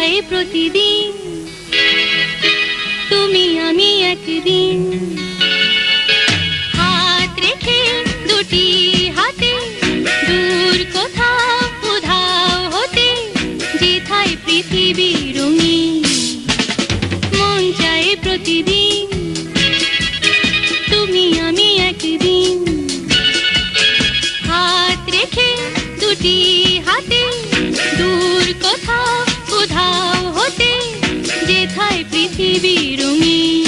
চাই প্রতিদিন তুমি আমি একদিন হাত রেখে দুটি হাতে দূর কোথাও উধাও হতে যেথায় পৃথিবী রঙিন মন চাই প্রতিদিন তুমি আমি একদিন হাত রেখে দুটি হাতে দূর কোথাও উধাও হতে যেথায় পৃথিবী রঙিন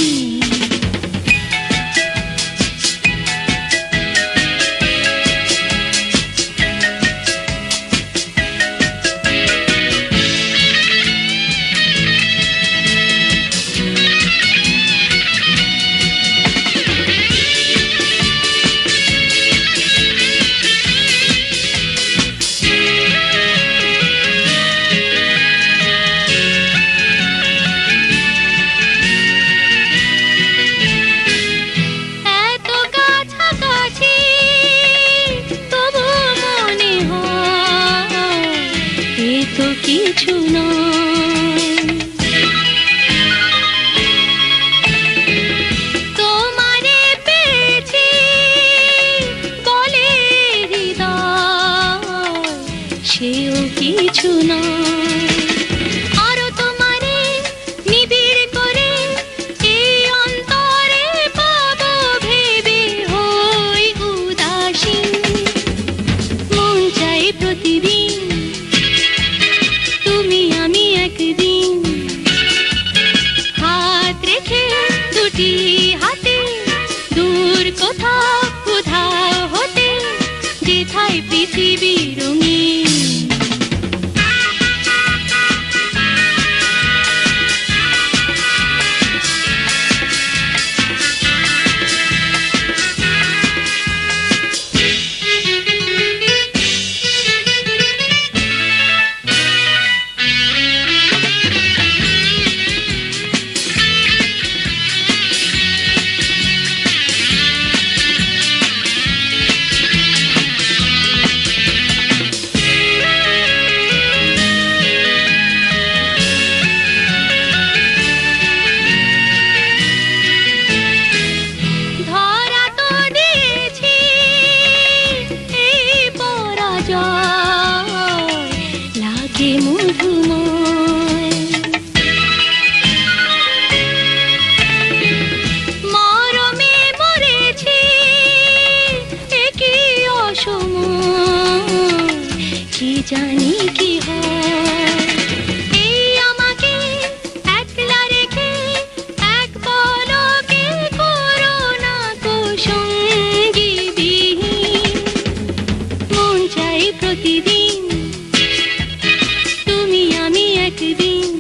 কিছু নয় তোমারে পেয়েছি বলে হৃদয় সেও কিছু নয় আরো তোমারে নিবিড় করে এই অন্তরে পাবো ভেবে হই উদাসীন মন চাই প্রতিদিন তুমি আমি একদিন হাত রেখে দুটি হাতে দূর কোথাও উধাও হতে যেথায় পৃথিবী রঙিন মধুময় মরমে মরেছি একই অসময় কি জানি কি হয় এই আমাকে একলা রেখে এক পলকে করোনা কুসঙ্গী বিহীন মন চাই প্রতিদিন একদিন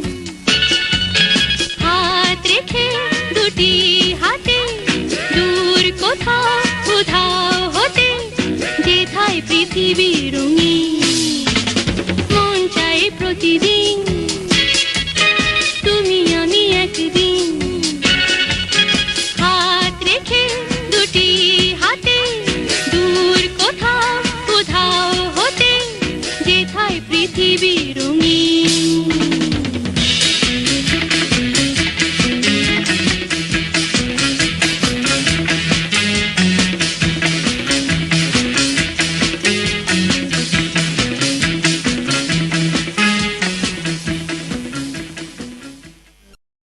হাত রেখে দুটি হাতে দূর কোথাও উধাও হতে যেথায় পৃথিবী